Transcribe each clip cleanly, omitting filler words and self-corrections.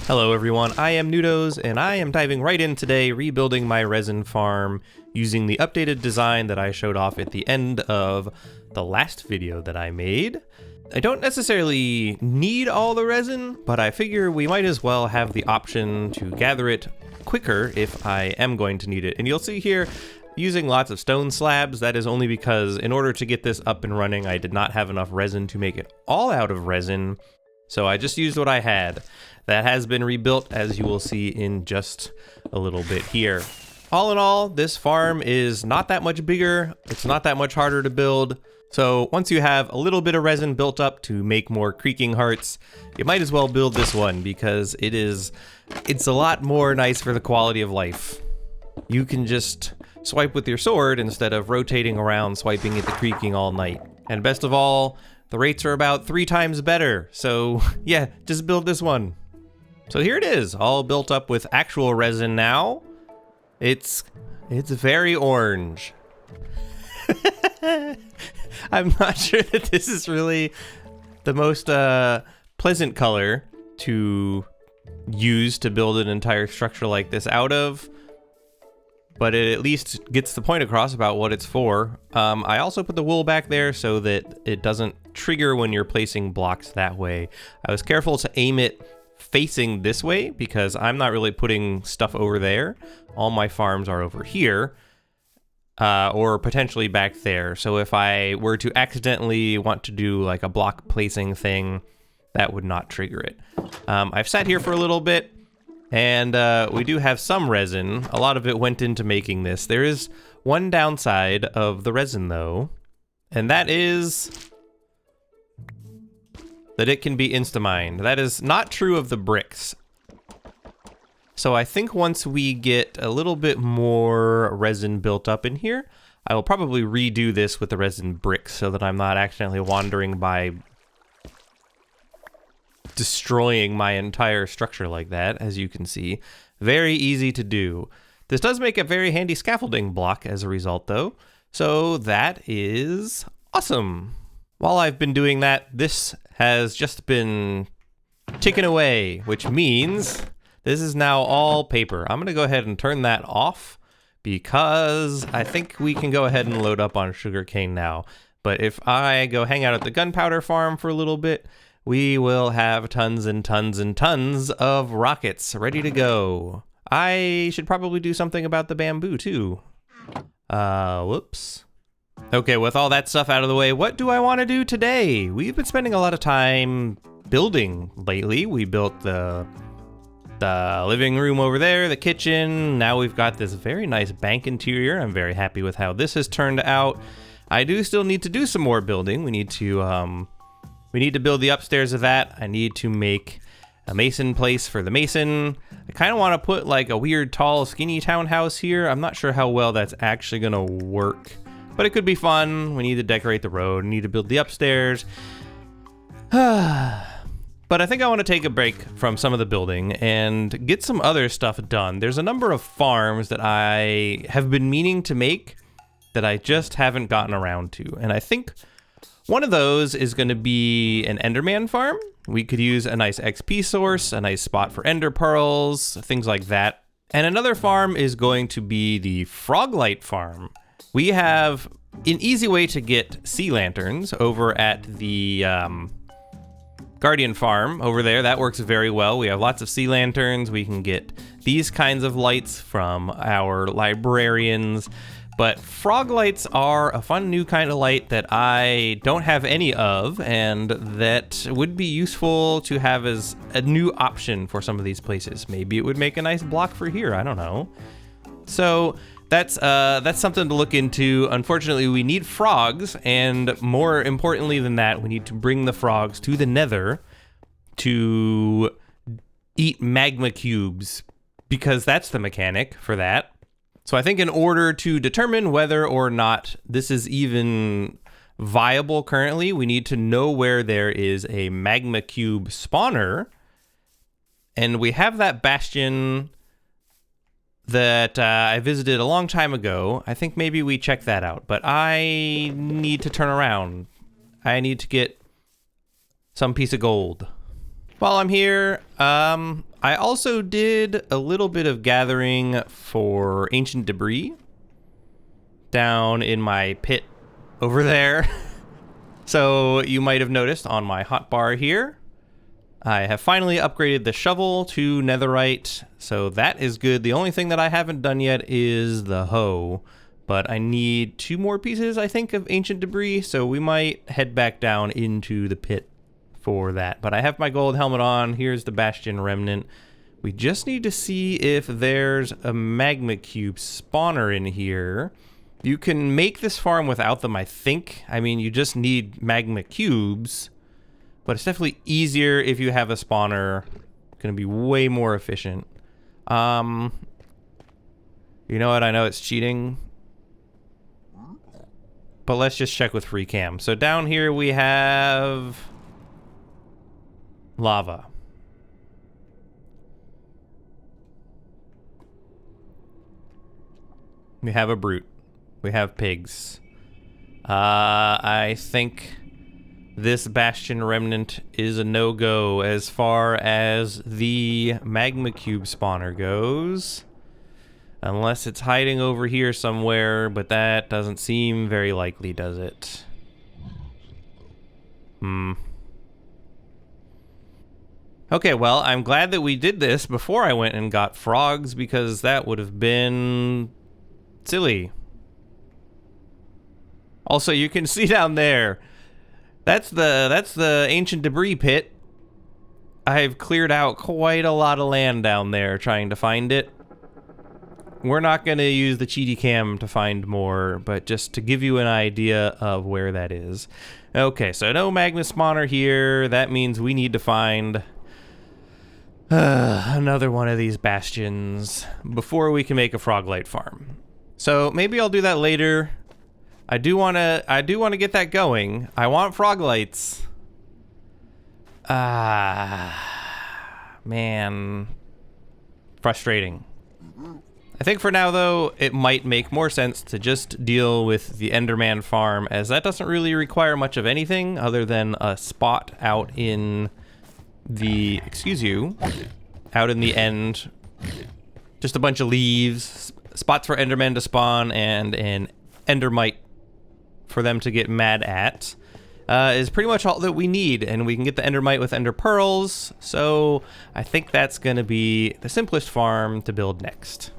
Hello everyone, I am Nudos, and I am diving right in today rebuilding my resin farm using the updated design that I showed off at the end of the last video that I made. I don't necessarily need all the resin, but I figure we might as well have the option to gather it quicker if I am going to need it. And you'll see here, using lots of stone slabs. That is only because in order to get this up and running, I did not have enough resin to make it all out of resin. So I just used what I had. That has been rebuilt, as you will see in just a little bit here. All in all, this farm is not that much bigger. It's not that much harder to build. So once you have a little bit of resin built up to make more creaking hearts, you might as well build this one because it's a lot more nice for the quality of life. You can just swipe with your sword instead of rotating around swiping at the creaking all night. And best of all, the rates are about 3 times better. So yeah, just build this one. So here it is, all built up with actual resin now. It's very orange. I'm not sure that this is really the most pleasant color to use to build an entire structure like this out of, but it at least gets the point across about what it's for. I also put the wool back there so that it doesn't trigger when you're placing blocks that way. I was careful to aim it facing this way because I'm not really putting stuff over there. All my farms are over here, or potentially back there. So if I were to accidentally want to do like a block placing thing, that would not trigger it. I've sat here for a little bit, and we do have some resin. A lot of it went into making this. There is one downside of the resin though, and that is that it can be insta-mined. That is not true of the bricks. So I think once we get a little bit more resin built up in here, I will probably redo this with the resin bricks so that I'm not accidentally wandering by destroying my entire structure like that, as you can see. Very easy to do. This does make a very handy scaffolding block as a result though, so that is awesome. While I've been doing that, this has just been ticking away, which means this is now all paper. I'm gonna go ahead and turn that off because I think we can go ahead and load up on sugarcane now. But if I go hang out at the gunpowder farm for a little bit, we will have tons and tons and tons of rockets ready to go. I should probably do something about the bamboo too. Whoops. Okay, with all that stuff out of the way, what do I want to do today? We've been spending a lot of time building lately. We built the living room over there, the kitchen. Now we've got this very nice bank interior. I'm very happy with how this has turned out. I do still need to do some more building. We need to build the upstairs of that. I need to make a mason place for the mason. I kind of want to put like a weird, tall, skinny townhouse here. I'm not sure how well that's actually gonna work, but it could be fun. We need to decorate the road, we need to build the upstairs. But I think I want to take a break from some of the building and get some other stuff done. There's a number of farms that I have been meaning to make that I just haven't gotten around to. And I think one of those is going to be an Enderman farm. We could use a nice XP source, a nice spot for ender pearls, things like that. And another farm is going to be the Froglight farm. We have an easy way to get sea lanterns over at the Guardian farm over there. That works very well. We have lots of sea lanterns. We can get these kinds of lights from our librarians. But frog lights are a fun new kind of light that I don't have any of, and that would be useful to have as a new option for some of these places. Maybe it would make a nice block for here. I don't know. So that's something to look into. Unfortunately, we need frogs, and more importantly than that, we need to bring the frogs to the Nether to eat magma cubes, because that's the mechanic for that. So I think in order to determine whether or not this is even viable currently, we need to know where there is a magma cube spawner. And we have that bastion that I visited a long time ago. I think maybe we check that out, but I need to turn around. I need to get some piece of gold. While I'm here, I also did a little bit of gathering for ancient debris down in my pit over there. So you might have noticed on my hotbar here, I have finally upgraded the shovel to netherite, so that is good. The only thing that I haven't done yet is the hoe, but I need 2 more pieces, I think, of ancient debris, so we might head back down into the pit for that. But I have my gold helmet on. Here's the bastion remnant. We just need to see if there's a magma cube spawner in here. You can make this farm without them, I think. I mean, you just need magma cubes, but it's definitely easier if you have a spawner. It's gonna be way more efficient. You know what? I know it's cheating, but let's just check with free cam. So down here we have lava. We have a brute. We have pigs. I think this bastion remnant is a no-go as far as the magma cube spawner goes. Unless it's hiding over here somewhere, but that doesn't seem very likely, does it? Okay, well, I'm glad that we did this before I went and got frogs, because that would have been silly. Also, you can see down there, that's the ancient debris pit. I've cleared out quite a lot of land down there trying to find it. We're not going to use the cheaty cam to find more, but just to give you an idea of where that is. Okay, so no magma spawner here. That means we need to find another one of these bastions before we can make a froglight farm. So maybe I'll do that later. I do want to get that going. I want froglights. Man. Frustrating. I think for now, though, it might make more sense to just deal with the Enderman farm, as that doesn't really require much of anything other than a spot out in the, out in the end. Just a bunch of leaves, spots for Endermen to spawn, and an Endermite for them to get mad at. Is pretty much all that we need, and we can get the Endermite with Ender Pearls, so I think that's gonna be the simplest farm to build next.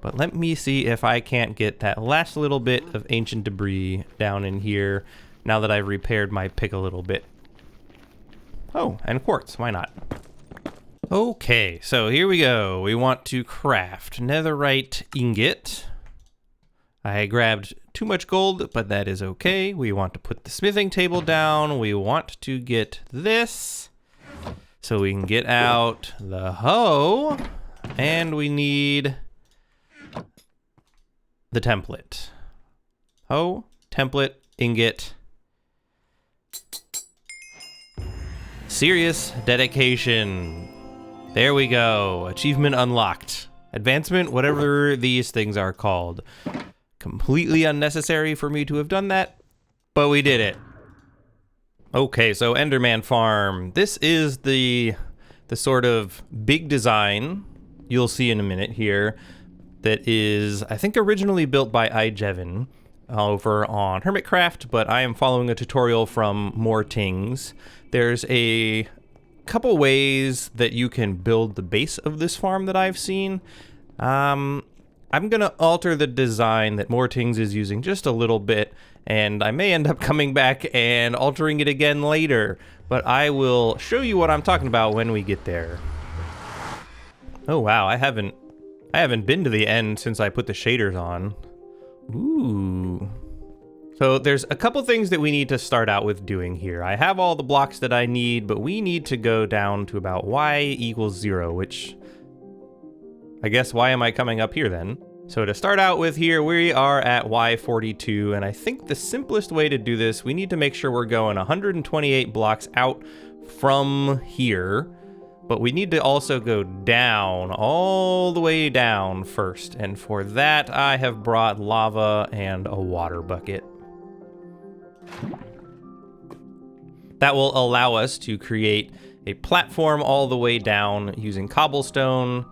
But let me see if I can't get that last little bit of ancient debris down in here now that I've repaired my pick a little bit. Oh, and quartz, why not? Okay, so here we go. We want to craft netherite ingot. I grabbed too much gold, but that is okay. We want to put the smithing table down. We want to get this so we can get out the hoe, and we need the template. Hoe, template, ingot. Serious dedication. There we go. Achievement unlocked. Advancement, whatever these things are called. Completely unnecessary for me to have done that, but we did it. Okay, so Enderman farm. This is the sort of big design you'll see in a minute here that is, I think, originally built by iJevin over on Hermitcraft, but I am following a tutorial from More Tings. There's a couple ways that you can build the base of this farm that I've seen. I'm gonna alter the design that More Tings is using just a little bit, and I may end up coming back and altering it again later, but I will show you what I'm talking about when we get there. Oh wow, I haven't been to the end since I put the shaders on. Ooh. So there's a couple things that we need to start out with doing here. I have all the blocks that I need, but we need to go down to about y = 0, which I guess why am I coming up here then? So to start out with here, we are at y42, and I think the simplest way to do this, we need to make sure we're going 128 blocks out from here, but we need to also go down, all the way down first, and for that I have brought lava and a water bucket. That will allow us to create a platform all the way down using cobblestone,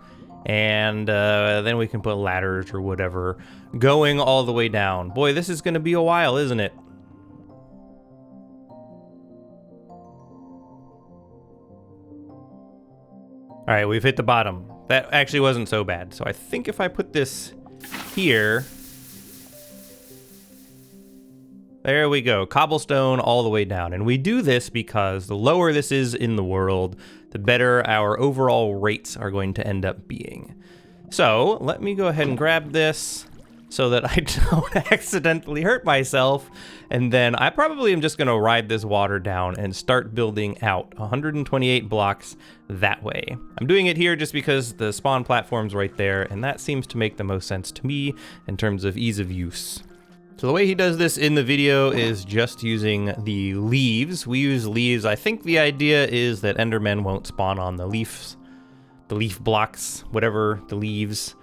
and then we can put ladders or whatever going all the way down. Boy, this is going to be a while, isn't it? All right, we've hit the bottom. That actually wasn't so bad. So I think if I put this here, there we go, cobblestone all the way down. And we do this because the lower this is in the world, the better our overall rates are going to end up being. So let me go ahead and grab this so that I don't accidentally hurt myself. And then I probably am just gonna ride this water down and start building out 128 blocks that way. I'm doing it here just because the spawn platform's right there, and that seems to make the most sense to me in terms of ease of use. So the way he does this in the video is just using the leaves. We use leaves. I think the idea is that Endermen won't spawn on the leaves, the leaf blocks, whatever, the leaves.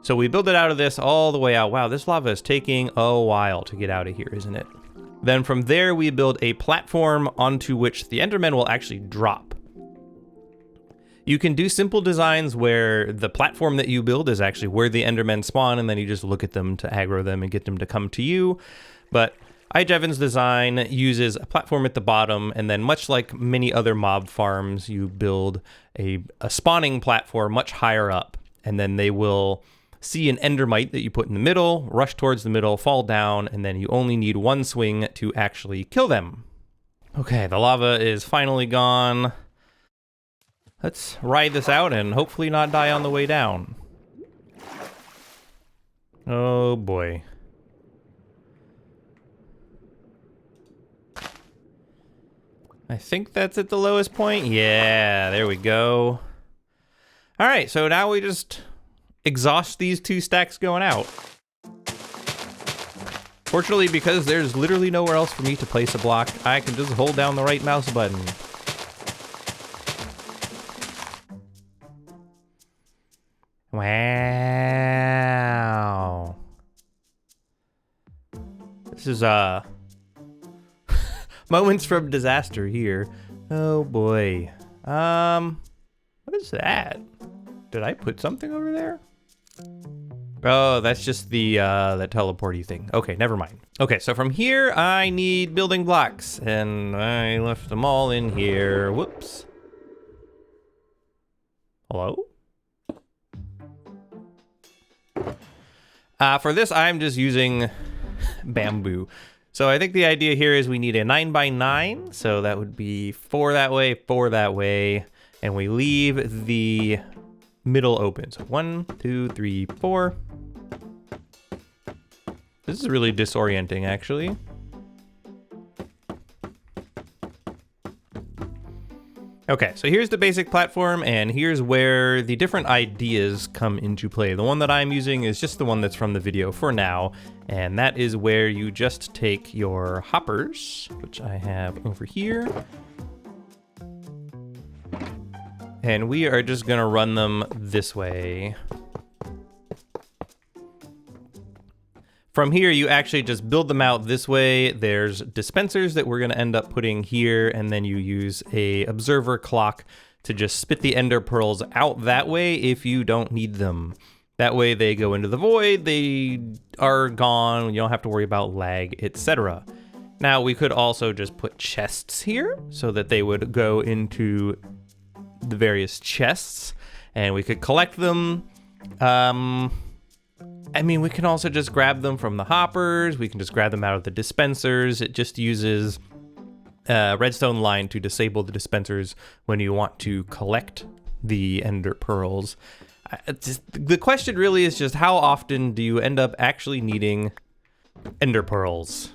So we build it out of this all the way out. Wow, this lava is taking a while to get out of here, isn't it? Then from there, we build a platform onto which the Endermen will actually drop. You can do simple designs where the platform that you build is actually where the Endermen spawn, and then you just look at them to aggro them and get them to come to you. But iJevan's design uses a platform at the bottom, and then much like many other mob farms, you build a spawning platform much higher up, and then they will see an endermite that you put in the middle, rush towards the middle, fall down, and then you only need one swing to actually kill them. Okay, the lava is finally gone. Let's ride this out and hopefully not die on the way down. Oh boy. I think that's at the lowest point. Yeah, there we go. All right, so now we just exhaust these 2 stacks going out. Fortunately, because there's literally nowhere else for me to place a block, I can just hold down the right mouse button. Wow. This is moments from disaster here. Oh boy. What is that? Did I put something over there? Oh, that's just the that teleporty thing. Okay, never mind. Okay, so from here I need building blocks, and I left them all in here. Whoops. Hello? For this, I'm just using bamboo. So I think the idea here is we need a 9x9, so that would be 4 that way, 4 that way, and we leave the middle open. So 1, 2, 3, 4. This is really disorienting, actually. Okay, so here's the basic platform, and here's where the different ideas come into play. The one that I'm using is just the one that's from the video for now, and that is where you just take your hoppers, which I have over here, and we are just gonna run them this way. From here, you actually just build them out this way. There's dispensers that we're gonna end up putting here, and then you use a observer clock to just spit the ender pearls out that way if you don't need them. That way they go into the void, they are gone, you don't have to worry about lag, etc. Now we could also just put chests here so that they would go into the various chests, and we could collect them. I mean, we can also just grab them from the hoppers. We can just grab them out of the dispensers. It just uses redstone line to disable the dispensers when you want to collect the ender pearls. The question really is just how often do you end up actually needing ender pearls?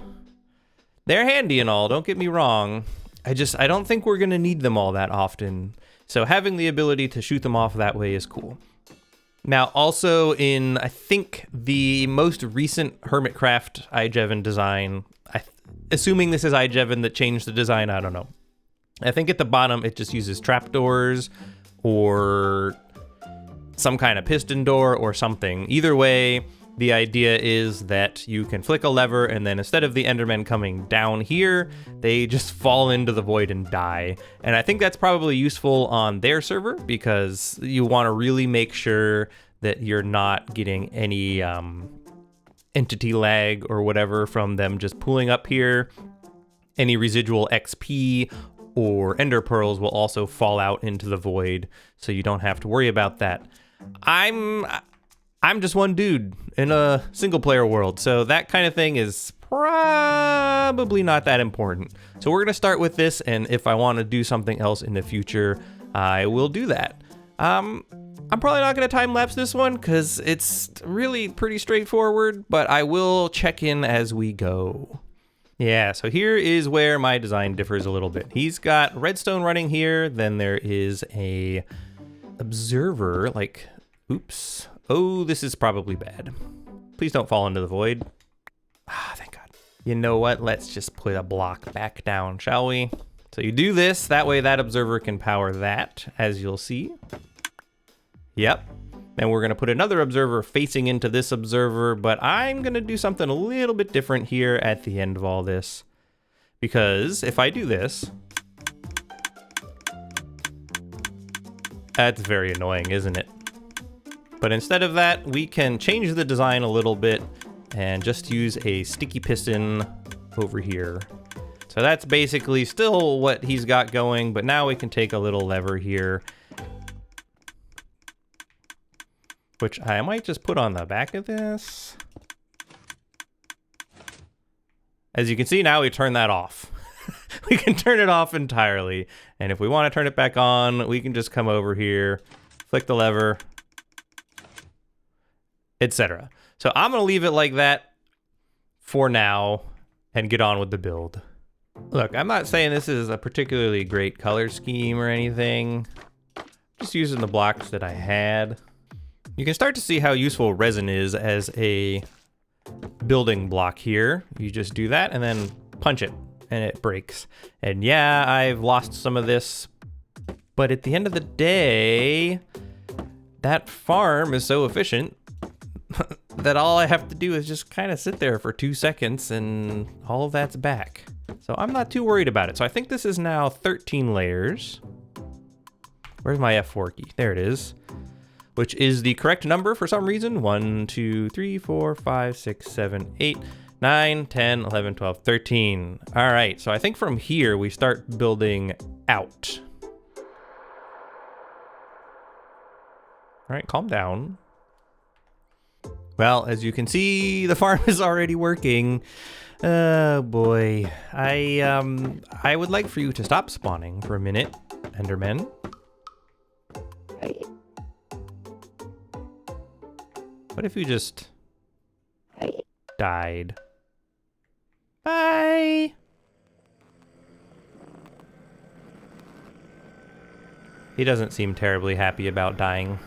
They're handy and all, don't get me wrong. I don't think we're gonna need them all that often. So having the ability to shoot them off that way is cool. Now, also in, I think, the most recent Hermitcraft iJevan design, assuming this is iJevan that changed the design, I don't know. I think at the bottom it just uses trapdoors or some kind of piston door or something. Either way, The idea is that you can flick a lever, and then instead of the Endermen coming down here, they just fall into the void and die. And I think that's probably useful on their server, because you want to really make sure that you're not getting any entity lag or whatever from them just pulling up here. Any residual XP or ender pearls will also fall out into the void, so you don't have to worry about that. I'm just one dude in a single player world, so that kind of thing is probably not that important. So we're gonna start with this, and if I want to do something else in the future, I will do that. I'm probably not gonna time lapse this one because it's really pretty straightforward, but I will check in as we go. Yeah, so here is where my design differs a little bit. He's got redstone running here, then there is a observer, like, oops. Oh, this is probably bad. Please don't fall into the void. Ah, thank God. You know what? Let's just put a block back down, shall we? So you do this, that way that observer can power that, as you'll see. Yep. And we're gonna put another observer facing into this observer, but I'm gonna do something a little bit different here at the end of all this. Because if I do this, that's very annoying, isn't it? But instead of that, we can change the design a little bit and just use a sticky piston over here. So that's basically still what he's got going, but now we can take a little lever here, which I might just put on the back of this. As you can see, now we turn that off. We can turn it off entirely. And if we want to turn it back on, we can just come over here, flick the lever, etc. So I'm gonna leave it like that for now and get on with the build. Look, I'm not saying this is a particularly great color scheme or anything. Just using the blocks that I had. You can start to see how useful resin is as a building block here. You just do that and then punch it and it breaks. And yeah, I've lost some of this, but at the end of the day, that farm is so efficient that all I have to do is just kind of sit there for 2 seconds and all of that's back. So I'm not too worried about it. So I think this is now 13 layers. Where's my F4 key? There it is. Which is the correct number for some reason. 1, 2, 3, 4, 5, 6, 7, 8, 9, 10, 11, 12, 13. All right, so I think from here we start building out. All right, calm down. Well, as you can see, the farm is already working. Oh boy. I would like for you to stop spawning for a minute, Enderman. What if you just died? Bye! He doesn't seem terribly happy about dying.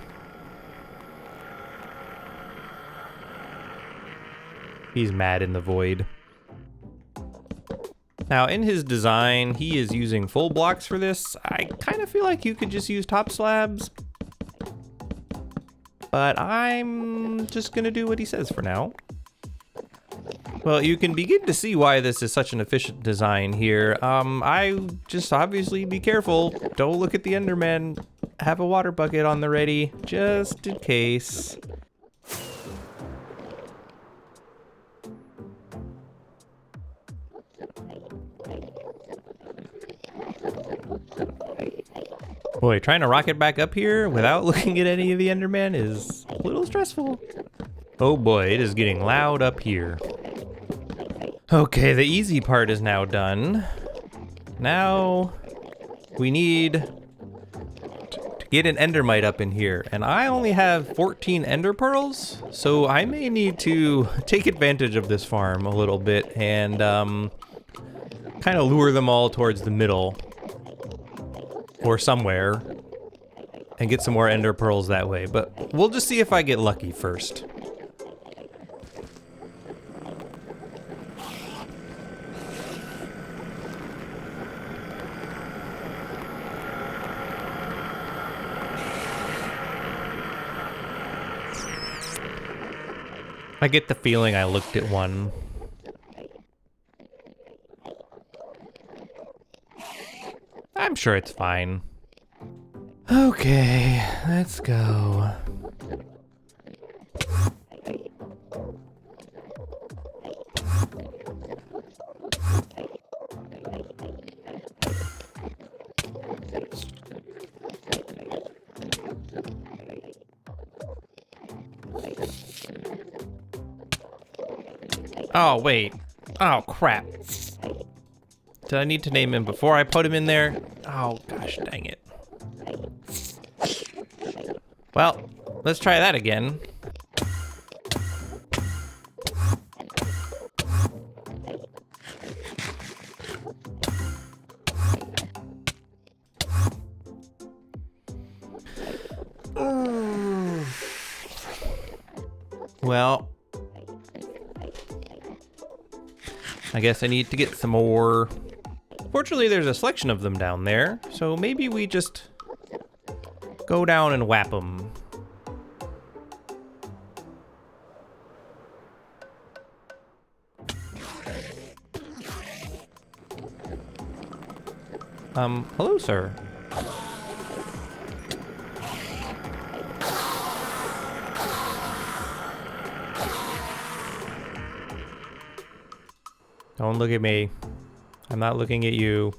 He's mad in the void. Now, in his design, he is using full blocks for this. I kind of feel like you could just use top slabs, but I'm just gonna do what he says for now. Well, you can begin to see why this is such an efficient design here. I just obviously be careful. Don't look at the Enderman. Have a water bucket on the ready, just in case. Boy, trying to rocket back up here without looking at any of the Enderman is a little stressful. Oh boy, it is getting loud up here. Okay, the easy part is now done. Now we need to get an endermite up in here, and I only have 14 ender pearls, so I may need to take advantage of this farm a little bit and kind of lure them all towards the middle or somewhere and get some more ender pearls that way, but we'll just see if I get lucky first. I get the feeling I looked at one. I'm sure it's fine. Okay, let's go. Oh, wait. Oh, crap. Did I need to name him before I put him in there? Oh, gosh, dang it. Well, let's try that again. Well, I guess I need to get some more. Fortunately, there's a selection of them down there, so maybe we just go down and whap them. Hello, sir. Don't look at me. I'm not looking at you.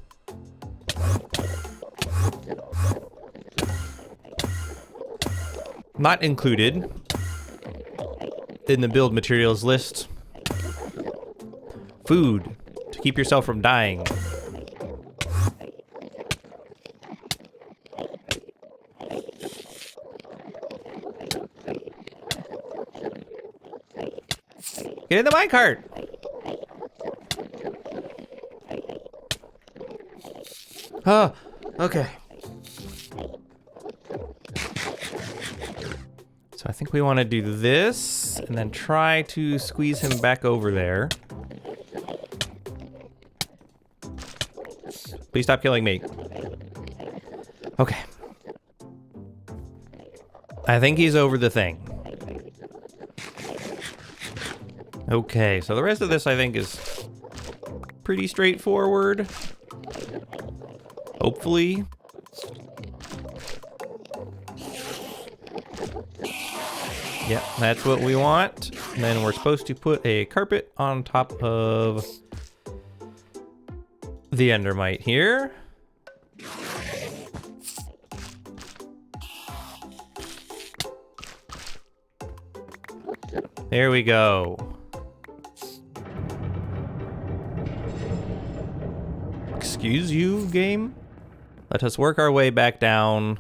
Not included in the build materials list. Food to keep yourself from dying. Get in the minecart! Oh, okay. So I think we want to do this and then try to squeeze him back over there. Please stop killing me. Okay. I think he's over the thing. Okay, so the rest of this I think is pretty straightforward. Hopefully. Yep, that's what we want. And then we're supposed to put a carpet on top of the Endermite here. There we go. Excuse you, game? Let us work our way back down.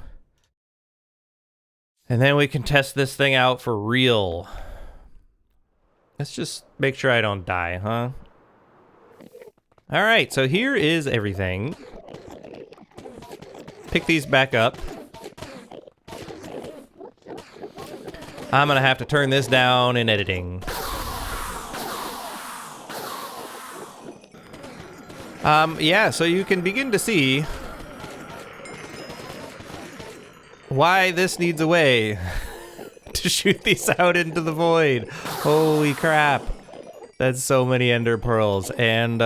And then we can test this thing out for real. Let's just make sure I don't die, huh? Alright, so here is everything. Pick these back up. I'm gonna have to turn this down in editing. Yeah, so you can begin to see why this needs a way to shoot these out into the void. Holy crap. That's so many ender pearls. And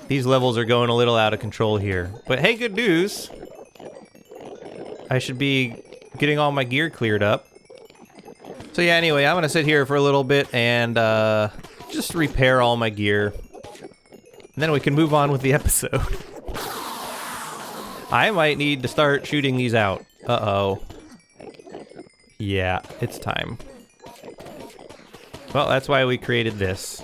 these levels are going a little out of control here. But hey, good news. I should be getting all my gear cleared up. So yeah, anyway, I'm gonna sit here for a little bit and just repair all my gear. And then we can move on with the episode. I might need to start shooting these out. Uh-oh. Yeah, it's time. Well, that's why we created this.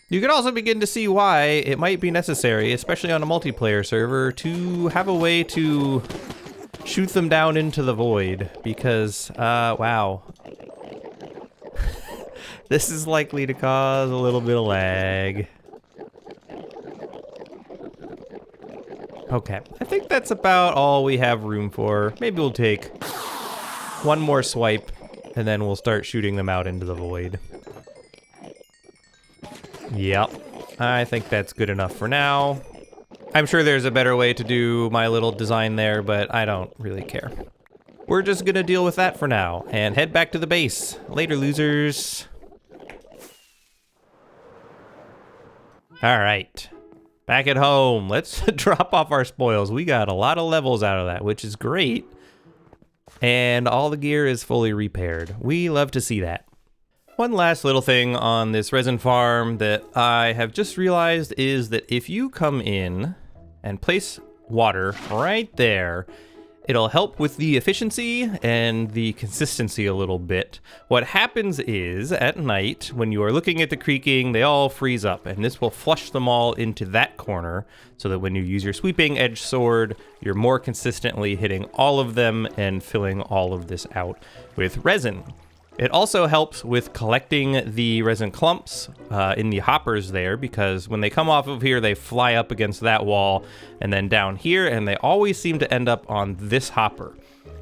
You can also begin to see why it might be necessary, especially on a multiplayer server, to have a way to shoot them down into the void. Because, wow. This is likely to cause a little bit of lag. Okay, I think that's about all we have room for. Maybe we'll take one more swipe, and then we'll start shooting them out into the void. Yep, I think that's good enough for now. I'm sure there's a better way to do my little design there, but I don't really care. We're just gonna deal with that for now and head back to the base. Later, losers. All right, back at home. Let's drop off our spoils. We got a lot of levels out of that, which is great. And all the gear is fully repaired. We love to see that. One last little thing on this resin farm that I have just realized is that if you come in and place water right there, it'll help with the efficiency and the consistency a little bit. What happens is, at night, when you are looking at the creaking, they all freeze up, and this will flush them all into that corner, so that when you use your sweeping edge sword, you're more consistently hitting all of them and filling all of this out with resin. It also helps with collecting the resin clumps in the hoppers there, because when they come off of here, they fly up against that wall and then down here, and they always seem to end up on this hopper.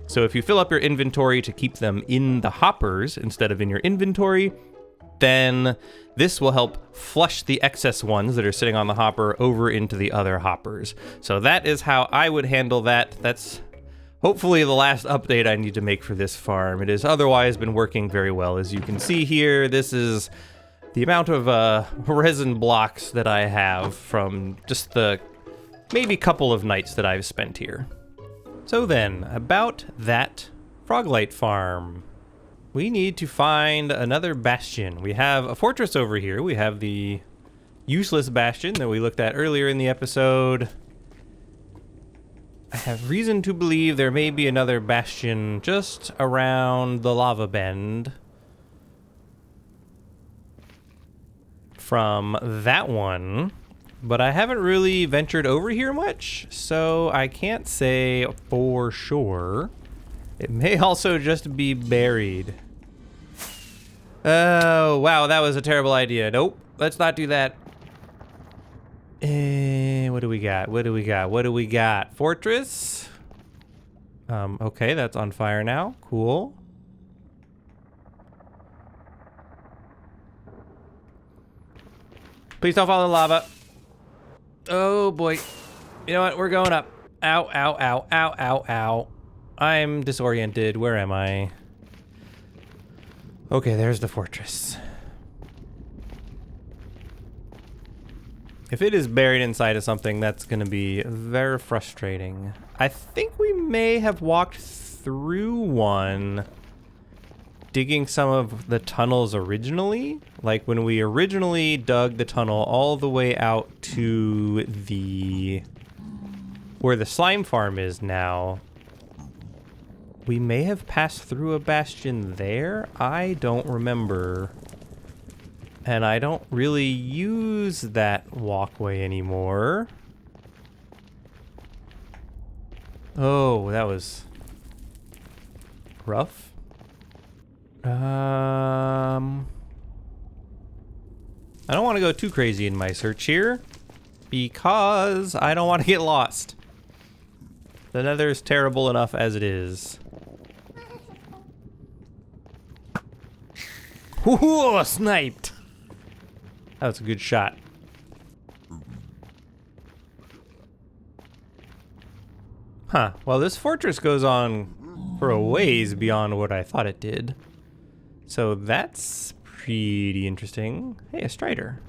So if you fill up your inventory to keep them in the hoppers instead of in your inventory, then this will help flush the excess ones that are sitting on the hopper over into the other hoppers. So that is how I would handle that. That's hopefully the last update I need to make for this farm. It has otherwise been working very well. As you can see here, this is the amount of resin blocks that I have from just the maybe couple of nights that I've spent here. So then, about that Froglight farm. We need to find another bastion. We have a fortress over here. We have the useless bastion that we looked at earlier in the episode. I have reason to believe there may be another bastion just around the lava bend from that one, but I haven't really ventured over here much, so I can't say for sure. It may also just be buried. Oh, wow, that was a terrible idea. Nope, let's not do that. What do we got? What do we got? What do we got? Fortress? Okay, that's on fire now. Cool. Please don't fall in the lava. Oh boy. You know what? We're going up. Ow, ow, ow, ow, ow, ow. I'm disoriented. Where am I? Okay, there's the fortress. If it is buried inside of something, that's going to be very frustrating. I think we may have walked through one digging some of the tunnels originally. Like when we originally dug the tunnel all the way out to the where the slime farm is now. We may have passed through a bastion there. I don't remember. And I don't really use that walkway anymore. Oh, that was rough. I don't want to go too crazy in my search here because I don't want to get lost. The Nether is terrible enough as it is. Ooh, sniped! That was a good shot. Huh. Well, this fortress goes on for a ways beyond what I thought it did. So that's pretty interesting. Hey, a strider.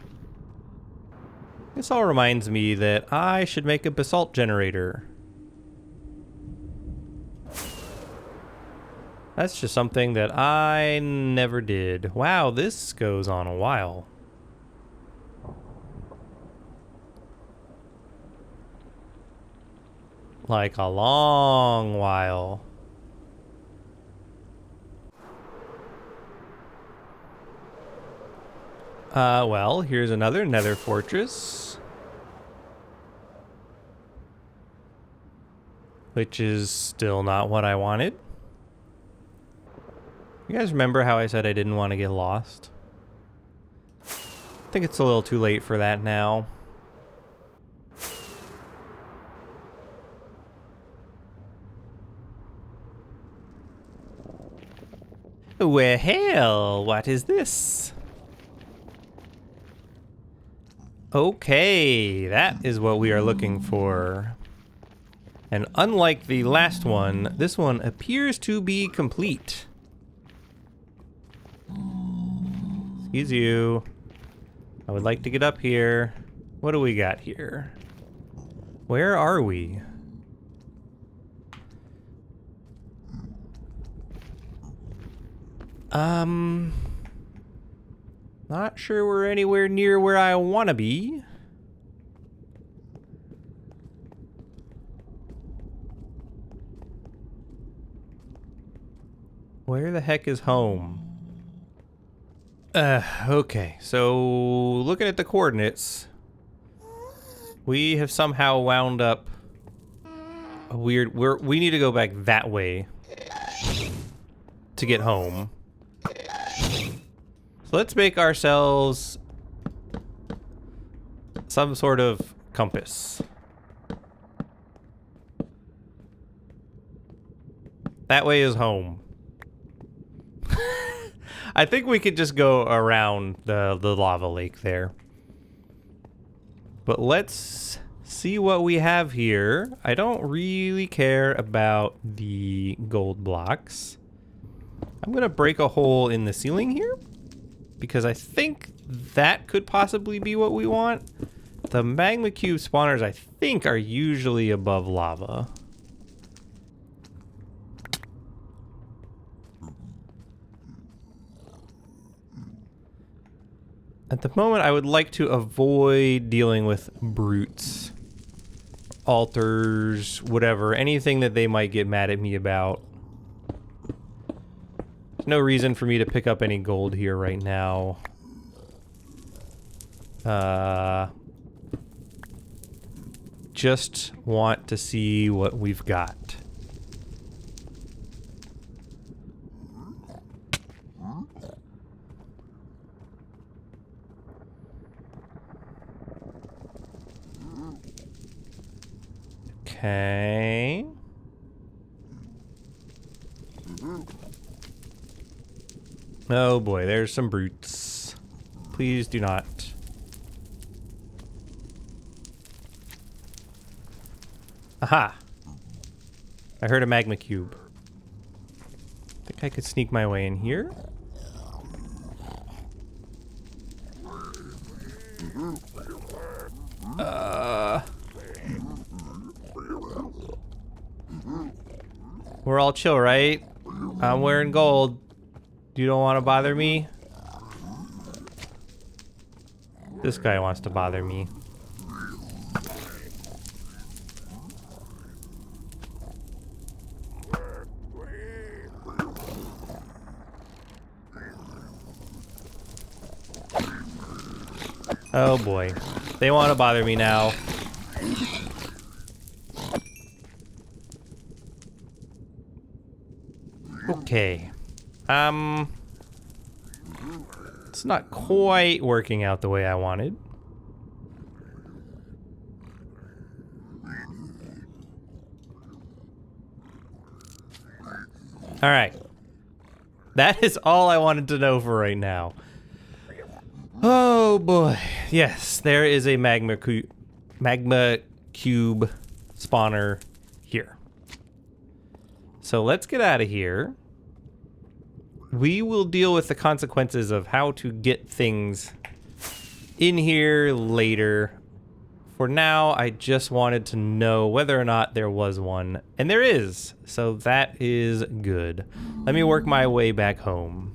This all reminds me that I should make a basalt generator. That's just something that I never did. Wow, this goes on a while. Like a long while. Well, here's another nether fortress. Which is still not what I wanted. You guys remember how I said I didn't want to get lost? I think it's a little too late for that now. Well, what is this? Okay, that is what we are looking for. And unlike the last one, this one appears to be complete. Excuse you. I would like to get up here. What do we got here? Where are we? Not sure we're anywhere near where I want to be. Where the heck is home? Okay, so looking at the coordinates, we have somehow wound up a weird, we need to go back that way to get home. So let's make ourselves some sort of compass. That way is home. I think we could just go around the lava lake there. But let's see what we have here. I don't really care about the gold blocks. I'm gonna break a hole in the ceiling here because I think that could possibly be what we want. The magma cube spawners, I think, are usually above lava. At the moment, I would like to avoid dealing with brutes, altars, whatever, anything that they might get mad at me about. There's no reason for me to pick up any gold here right now. Just want to see what we've got. Okay. Oh boy, there's some brutes. Please do not. Aha! I heard a magma cube. I think I could sneak my way in here. We're all chill, right? I'm wearing gold. You don't want to bother me? This guy wants to bother me. Oh boy. They want to bother me now. Okay. It's not quite working out the way I wanted. All right. That is all I wanted to know for right now. Oh boy. Yes, there is a magma cube spawner here. So let's get out of here. We will deal with the consequences of how to get things in here later. For now, I just wanted to know whether or not there was one. And there is. So that is good. Let me work my way back home.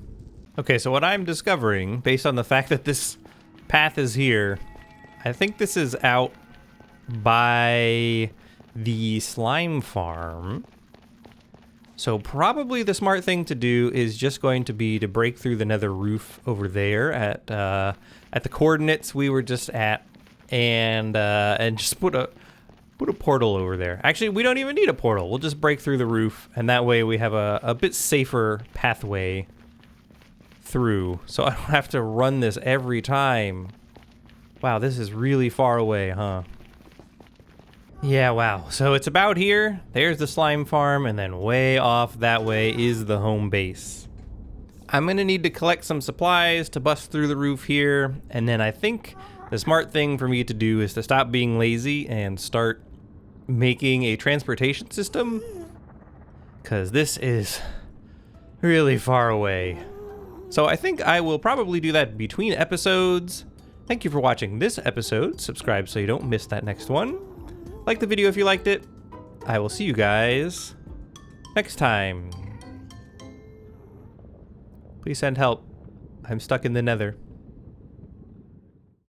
Okay, so what I'm discovering, based on the fact that this path is here, I think this is out by the slime farm. So probably the smart thing to do is just going to be to break through the nether roof over there at the coordinates we were just at, and just put a portal over there. Actually, we don't even need a portal. We'll just break through the roof, and that way we have a bit safer pathway through, so I don't have to run this every time. Wow, this is really far away, huh? Yeah, wow. So it's about here. There's the slime farm, and then way off that way is the home base. I'm gonna need to collect some supplies to bust through the roof here, and then I think The smart thing for me to do is to stop being lazy and start making a transportation system, because this is really far away. So I think I will probably do that between episodes. Thank you for watching this episode. Subscribe so you don't miss that next one. Like the video if you liked it. I will see you guys next time. Please send help. I'm stuck in the Nether.